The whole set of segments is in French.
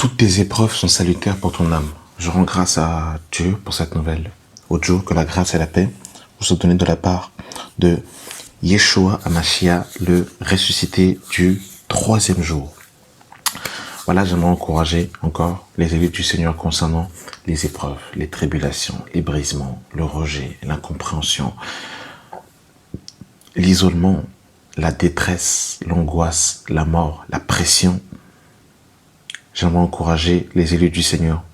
Toutes tes épreuves sont salutaires pour ton âme. Je rends grâce à Dieu pour cette nouvelle audio, que la grâce et la paix vous soient données de la part de Yeshua Hamashiach, le ressuscité du troisième jour. Voilà, j'aimerais encourager encore les élus du Seigneur concernant les épreuves, les tribulations, les brisements, le rejet, l'incompréhension, l'isolement, la détresse, l'angoisse, la mort, la pression. J'aimerais encourager les élus du Seigneur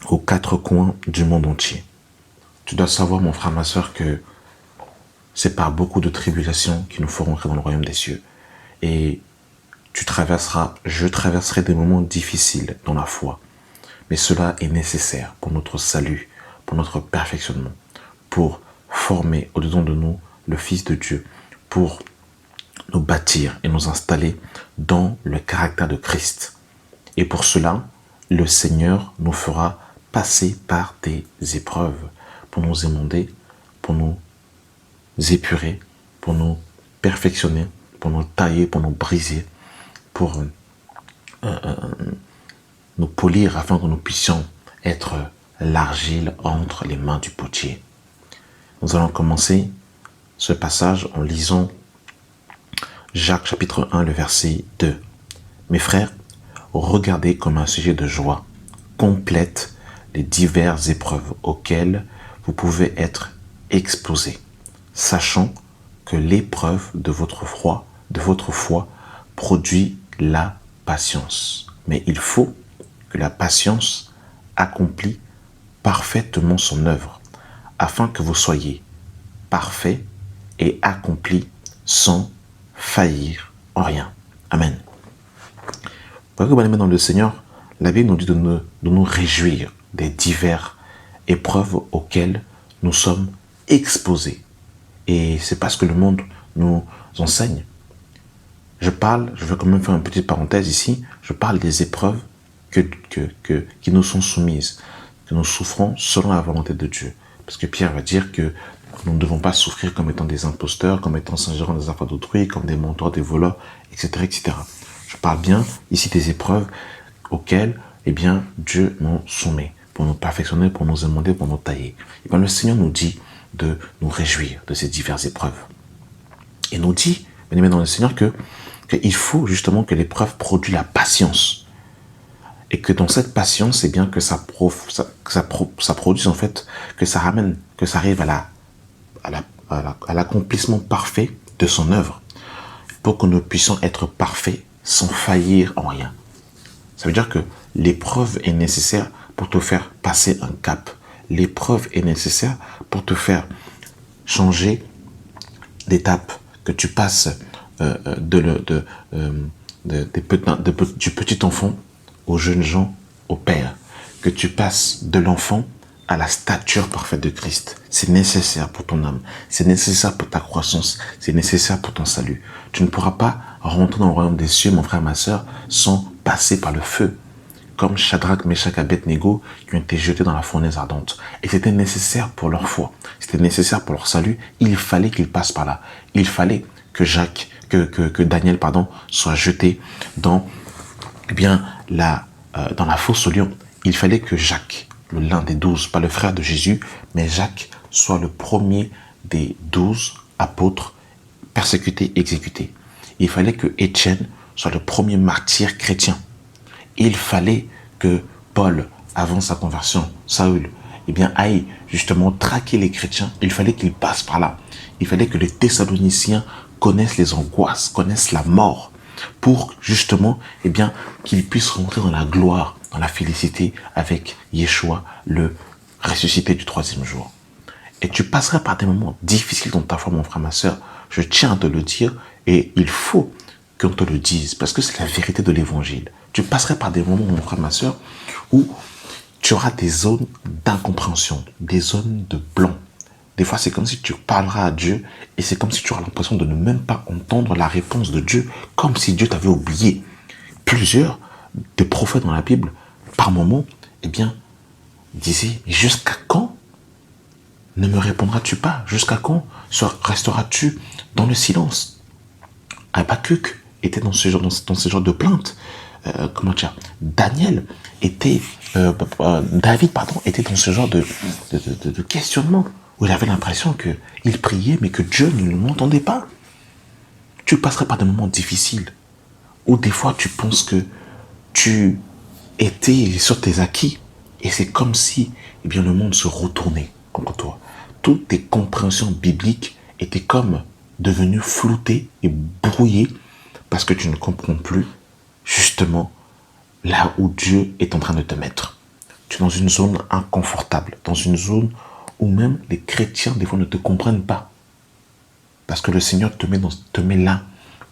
aux quatre coins du monde entier. Tu dois savoir, mon frère, ma soeur, que c'est par beaucoup de tribulations qui nous feront entrer dans le royaume des cieux. Et je traverserai des moments difficiles dans la foi. Mais cela est nécessaire pour notre salut, pour notre perfectionnement, pour former au-dedans de nous le Fils de Dieu, pour nous bâtir et nous installer dans le caractère de Christ. Et pour cela, le Seigneur nous fera passer par des épreuves pour nous émonder, pour nous épurer, pour nous perfectionner, pour nous tailler, pour nous briser, pour nous polir afin que nous puissions être l'argile entre les mains du potier. Nous allons commencer ce passage en lisant Jacques chapitre 1, le verset 2. Mes frères, regardez comme un sujet de joie complète les diverses épreuves auxquelles vous pouvez être exposés, sachant que l'épreuve de votre foi produit la patience. Mais il faut que la patience accomplit parfaitement son œuvre, afin que vous soyez parfaits et accomplis sans faillir en rien. Amen. Pour que vous allez dans le Seigneur, la Bible nous dit de nous réjouir des diverses épreuves auxquelles nous sommes exposés. Et c'est parce que le monde nous enseigne. Je vais quand même faire une petite parenthèse ici, je parle des épreuves qui nous sont soumises, que nous souffrons selon la volonté de Dieu. Parce que Pierre va dire que nous ne devons pas souffrir comme étant des imposteurs, comme étant s'ingérant des affaires d'autrui, comme des menteurs, des voleurs, etc., etc. Je parle bien ici des épreuves auxquelles, Dieu nous soumet pour nous perfectionner, pour nous émonder, pour nous tailler. Et bien, le Seigneur nous dit de nous réjouir de ces diverses épreuves. Et nous dit, bien dans le Seigneur, qu'il faut justement que l'épreuve produise la patience. Et que dans cette patience, que ça produise en fait, que ça arrive à l'accomplissement parfait de son œuvre, pour que nous puissions être parfaits sans faillir en rien. Ça veut dire que l'épreuve est nécessaire pour te faire passer un cap. L'épreuve est nécessaire pour te faire changer d'étape, que tu passes du petit enfant aux jeunes gens, au Père, que tu passes de l'enfant à la stature parfaite de Christ. C'est nécessaire pour ton âme, c'est nécessaire pour ta croissance, c'est nécessaire pour ton salut. Tu ne pourras pas rentrer dans le royaume des cieux, mon frère, ma soeur, sans passer par le feu. Comme Shadrach, Meshach et Abednego qui ont été jetés dans la fournaise ardente. Et c'était nécessaire pour leur foi, c'était nécessaire pour leur salut. Il fallait qu'ils passent par là. Il fallait que Daniel soit jeté dans dans la fosse au lion. Il fallait que Jacques, l'un des 12, pas le frère de Jésus, mais Jacques, soit le premier des 12 apôtres persécutés, exécutés. Il fallait que Étienne soit le premier martyr chrétien. Il fallait que Paul, avant sa conversion, Saül, aille justement traquer les chrétiens. Il fallait qu'il passe par là. Il fallait que les Thessaloniciens connaissent les angoisses, connaissent la mort, pour justement qu'ils puissent rentrer dans la gloire, dans la félicité avec Yeshua, le ressuscité du troisième jour. Et tu passeras par des moments difficiles dans ta foi, mon frère, ma soeur. Je tiens à te le dire, et il faut qu'on te le dise, parce que c'est la vérité de l'évangile. Tu passeras par des moments, mon frère, ma soeur, où tu auras des zones d'incompréhension, des zones de blanc. Des fois, c'est comme si tu parleras à Dieu et c'est comme si tu auras l'impression de ne même pas entendre la réponse de Dieu, comme si Dieu t'avait oublié. Plusieurs des prophètes dans la Bible, par moments, disaient, jusqu'à quand ne me répondras-tu pas? Jusqu'à quand resteras-tu dans le silence? Habakkuk était dans ce genre de plainte. comment dire, David, était dans ce genre de questionnement où il avait l'impression qu'il priait mais que Dieu ne l'entendait pas. Tu passerais par des moments difficiles où des fois tu penses que tu étais sur tes acquis et c'est comme si le monde se retournait contre toi. Toutes tes compréhensions bibliques étaient comme devenues floutées et brouillées parce que tu ne comprends plus justement là où Dieu est en train de te mettre. Tu es dans une zone inconfortable, dans une zone où même les chrétiens des fois ne te comprennent pas. Parce que le Seigneur te met là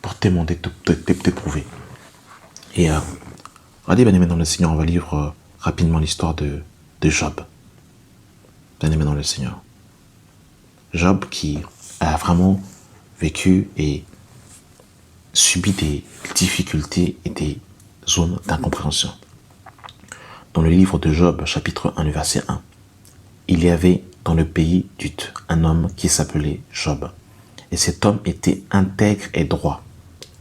pour t'éprouver. Et regardez, bien aimé dans le Seigneur, on va lire rapidement l'histoire de Job. Bien aimé dans le Seigneur. Job qui a vraiment vécu et subi des difficultés et des zones d'incompréhension. Dans le livre de Job, chapitre 1, le verset 1, il y avait dans le pays d'Uth un homme qui s'appelait Job. Et cet homme était intègre et droit.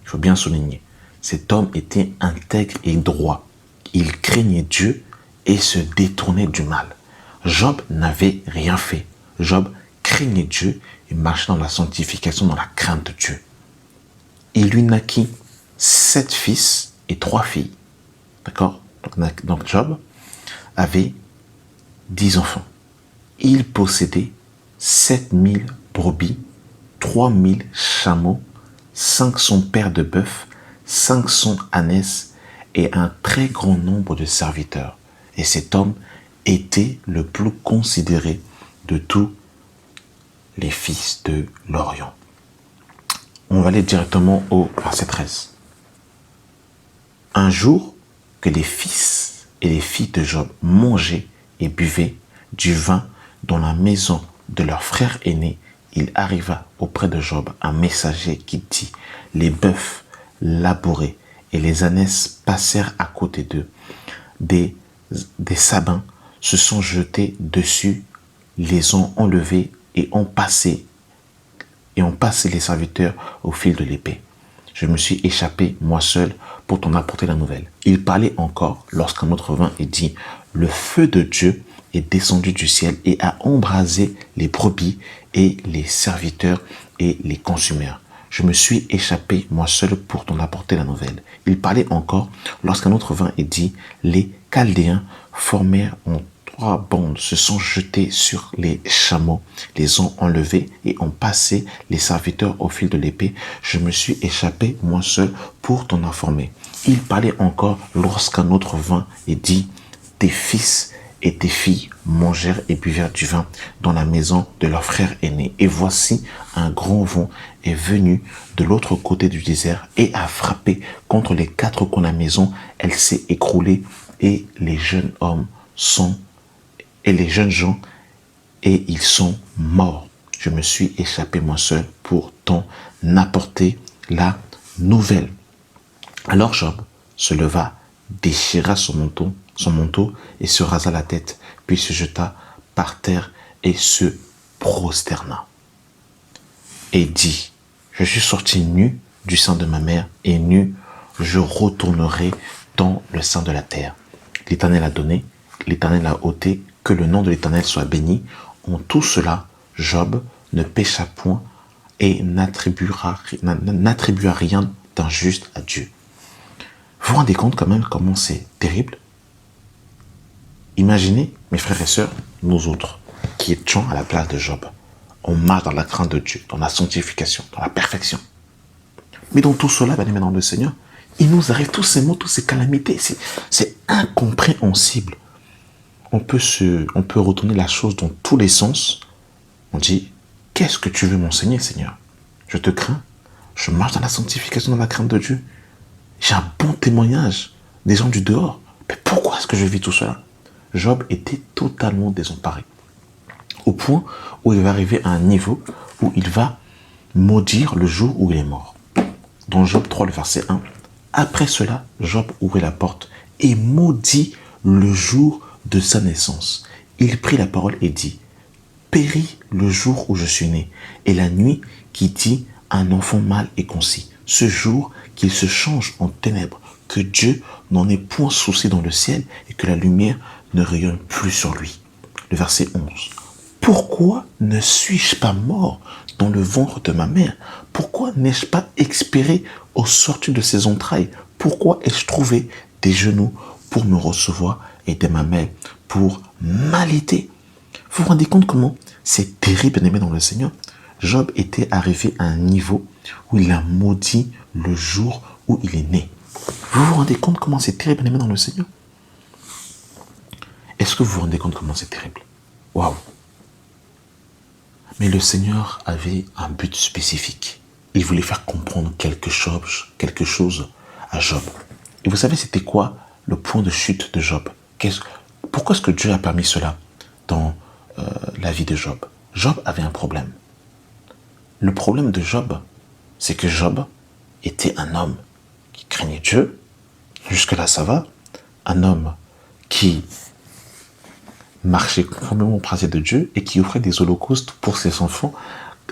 Il faut bien souligner. Cet homme était intègre et droit. Il craignait Dieu et se détournait du mal. Job n'avait rien fait. Job craignait Dieu et marchait dans la sanctification, dans la crainte de Dieu. Il lui naquit 7 fils et 3 filles. D'accord ? Donc Job avait 10 enfants. Il possédait 7000 brebis, 3000 chameaux, 500 paires de bœufs, 500 ânesses et un très grand nombre de serviteurs. Et cet homme était le plus considéré de tous les fils de l'Orient. On va aller directement au verset 13. Un jour que les fils et les filles de Job mangeaient et buvaient du vin dans la maison de leur frère aîné, il arriva auprès de Job un messager qui dit: les bœufs labourés et les ânesses passèrent à côté d'eux. Des sabins se sont jetés dessus, les ont enlevés et ont passé les serviteurs au fil de l'épée. Je me suis échappé, moi seul, pour t'en apporter la nouvelle. Il parlait encore lorsqu'un autre vint et dit: le feu de Dieu est descendu du ciel et a embrasé les brebis et les serviteurs et les consumeurs. Je me suis échappé, moi seul, pour t'en apporter la nouvelle. Il parlait encore lorsqu'un autre vint et dit: les Chaldéens formèrent en 3 bandes, se sont jetés sur les chameaux, les ont enlevés et ont passé les serviteurs au fil de l'épée. Je me suis échappé, moi seul, pour t'en informer. Il parlait encore lorsqu'un autre vint et dit: tes fils et tes filles mangèrent et buvèrent du vin dans la maison de leur frère aîné. Et voici, un grand vent est venu de l'autre côté du désert et a frappé contre les 4 coins de la maison. Elle s'est écroulée et les jeunes gens, et ils sont morts. Je me suis échappé moi seul pour t'en apporter la nouvelle. Alors Job se leva, déchira son manteau et se rasa la tête, puis se jeta par terre et se prosterna. Et dit: je suis sorti nu du sein de ma mère, et nu je retournerai dans le sein de la terre. L'Éternel a donné, l'Éternel a ôté, que le nom de l'Éternel soit béni. En tout cela, Job ne pécha point et n'attribua rien d'injuste à Dieu. Vous vous rendez compte quand même comment c'est terrible? Imaginez, mes frères et sœurs, nous autres, qui étions à la place de Job. On marche dans la crainte de Dieu, dans la sanctification, dans la perfection. Mais dans tout cela, bien aimé dans le Seigneur, il nous arrive tous ces maux, toutes ces calamités. C'est incompréhensible. On peut retourner la chose dans tous les sens. On dit: qu'est-ce que tu veux m'enseigner, Seigneur? Je te crains. Je marche dans la sanctification, dans la crainte de Dieu. J'ai un bon témoignage des gens du dehors. Mais pourquoi est-ce que je vis tout cela? Job était totalement désemparé. Au point où il va arriver à un niveau où il va maudire le jour où il est mort. Dans Job 3, le verset 1, après cela, Job ouvrit la porte et maudit le jour de sa naissance. Il prit la parole et dit: périt le jour où je suis né, et la nuit qui dit un enfant mâle est concis. Ce jour qu'il se change en ténèbres, que Dieu n'en ait point souci dans le ciel et que la lumière ne rayonne plus sur lui. Le verset 11. Pourquoi ne suis-je pas mort dans le ventre de ma mère? Pourquoi n'ai-je pas expiré au sortir de ses entrailles? Pourquoi ai-je trouvé des genoux pour me recevoir et des mamelles pour m'allaiter? Vous vous rendez compte comment c'est terrible, bien-aimé dans le Seigneur? Job était arrivé à un niveau où il a maudit le jour où il est né. Vous vous rendez compte comment c'est terrible, bien-aimé dans le Seigneur? Est-ce que vous vous rendez compte comment c'est terrible? Waouh! Mais le Seigneur avait un but spécifique. Il voulait faire comprendre quelque chose à Job. Et vous savez, c'était quoi le point de chute de Job? Pourquoi est-ce que Dieu a permis cela dans la vie de Job? Job avait un problème. Le problème de Job, c'est que Job était un homme qui craignait Dieu. Jusque-là, ça va. Un homme qui marchait conformément au principe de Dieu et qui offrait des holocaustes pour ses enfants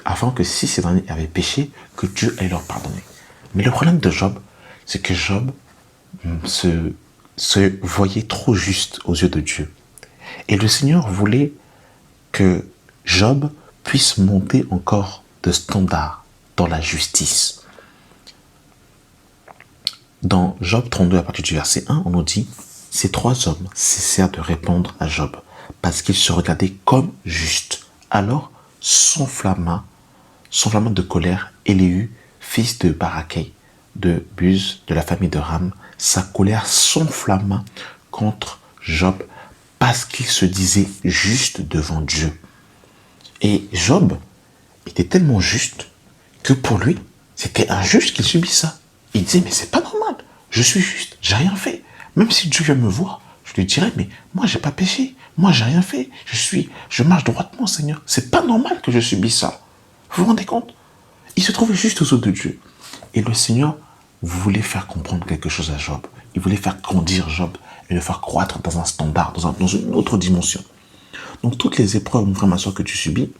afin que si ces derniers avaient péché, que Dieu allait leur pardonner. Mais le problème de Job, c'est que Job se voyait trop juste aux yeux de Dieu. Et le Seigneur voulait que Job puisse monter encore de standard dans la justice. Dans Job 32, à partir du verset 1, on nous dit « Ces trois hommes cessèrent de répondre à Job, parce qu'il se regardait comme juste. Alors s'enflamma de colère Élihu, fils de Barakei, de Buz, de la famille de Ram. Sa colère s'enflamma contre Job, parce qu'il se disait juste devant Dieu. » Et Job était tellement juste que pour lui, c'était injuste qu'il subisse ça. Il disait, mais c'est pas normal, je suis juste, j'ai rien fait. Même si Dieu vient me voir, je lui dirais, mais moi j'ai pas péché, moi j'ai rien fait, je marche droitement, Seigneur. C'est pas normal que je subisse ça. Vous vous rendez compte? Il se trouvait juste aux yeux de Dieu. Et le Seigneur voulait faire comprendre quelque chose à Job. Il voulait faire grandir Job et le faire croître dans un standard, dans une autre dimension. Donc toutes les épreuves, mon frère, ma soeur, que tu subis,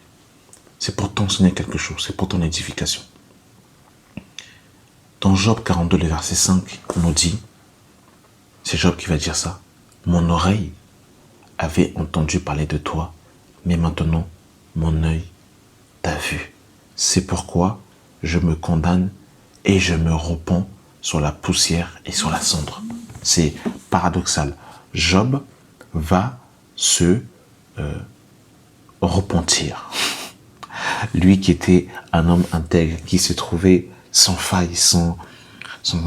c'est pour t'enseigner quelque chose, c'est pour ton édification. Dans Job 42, le verset 5, on nous dit, c'est Job qui va dire ça, « Mon oreille avait entendu parler de toi, mais maintenant mon œil t'a vu. C'est pourquoi je me condamne et je me repens sur la poussière et sur la cendre. » C'est paradoxal. Job va se repentir. Lui qui était un homme intègre, qui se trouvait sans faille, sans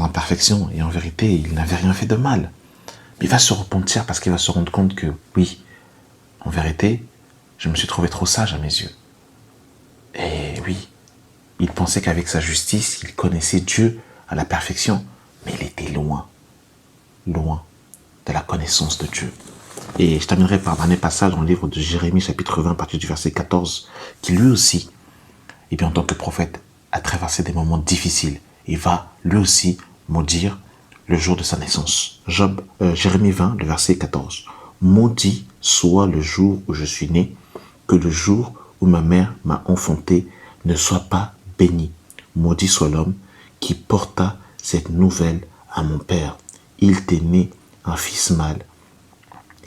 imperfection, et en vérité, il n'avait rien fait de mal. Mais il va se repentir parce qu'il va se rendre compte que, oui, en vérité, je me suis trouvé trop sage à mes yeux. Et oui, il pensait qu'avec sa justice, il connaissait Dieu à la perfection, mais il était loin de la connaissance de Dieu. Et je terminerai par un dernier passage dans le livre de Jérémie, chapitre 20, à partir du verset 14, qui lui aussi, et bien en tant que prophète, a traversé des moments difficiles et va lui aussi maudire le jour de sa naissance. Jérémie 20, le verset 14. Maudit soit le jour où je suis né, que le jour où ma mère m'a enfanté ne soit pas béni. Maudit soit l'homme qui porta cette nouvelle à mon père. Il t'est né un fils mâle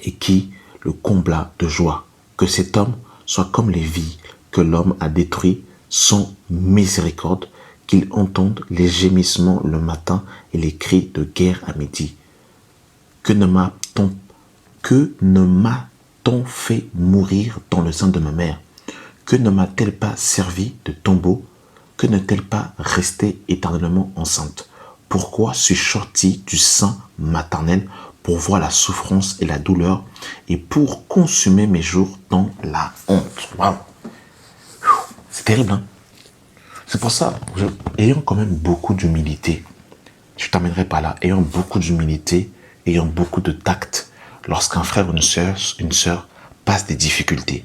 et qui le combla de joie. Que cet homme soit comme les vies que l'homme a détruites sans miséricorde, qu'il entende les gémissements le matin et les cris de guerre à midi. Que ne m'a-t-on fait mourir dans le sein de ma mère? Que ne m'a-t-elle pas servi de tombeau? Que n'est-elle pas restée éternellement enceinte? Pourquoi suis-je sorti du sein maternel pour voir la souffrance et la douleur et pour consumer mes jours dans la honte? Waouh! C'est terrible, hein? C'est pour ça, ayant quand même beaucoup d'humilité, je terminerai par là, ayant beaucoup d'humilité, ayant beaucoup de tact, lorsqu'un frère ou une sœur passe des difficultés.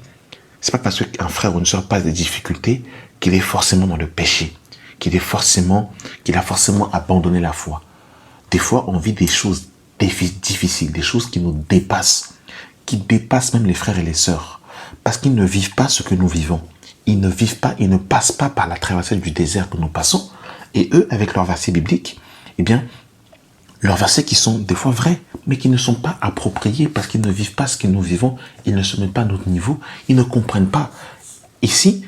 C'est pas parce qu'un frère ou une sœur passe des difficultés qu'il est forcément dans le péché, qu'il a forcément abandonné la foi. Des fois, on vit des choses difficiles, des choses qui nous dépassent, qui dépassent même les frères et les sœurs, parce qu'ils ne vivent pas ce que nous vivons. Ils ne passent pas par la traversée du désert que nous passons. Et eux, avec leur verset biblique, eh bien, leurs versets qui sont des fois vrais, mais qui ne sont pas appropriés parce qu'ils ne vivent pas ce que nous vivons, ils ne se mettent pas à notre niveau, ils ne comprennent pas. Ici,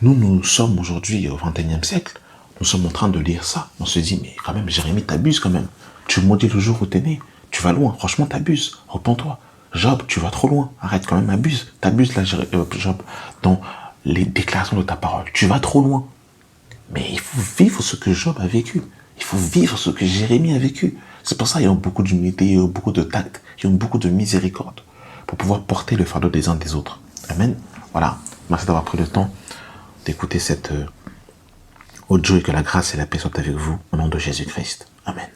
nous sommes aujourd'hui au XXIe siècle, nous sommes en train de lire ça. On se dit, mais quand même, Jérémie, t'abuses quand même. Tu maudis le jour où t'es né. Tu vas loin, franchement, t'abuses. Repends-toi. Job, tu vas trop loin. Arrête quand même, abuse. T'abuses là, Job, dans les déclarations de ta parole. Tu vas trop loin. Mais il faut vivre ce que Job a vécu. Il faut vivre ce que Jérémie a vécu. C'est pour ça qu'ils ont beaucoup d'humilité, ils ont beaucoup de tact, ils ont beaucoup de miséricorde pour pouvoir porter le fardeau des uns des autres. Amen. Voilà. Merci d'avoir pris le temps d'écouter cette audio et que la grâce et la paix soient avec vous au nom de Jésus-Christ. Amen.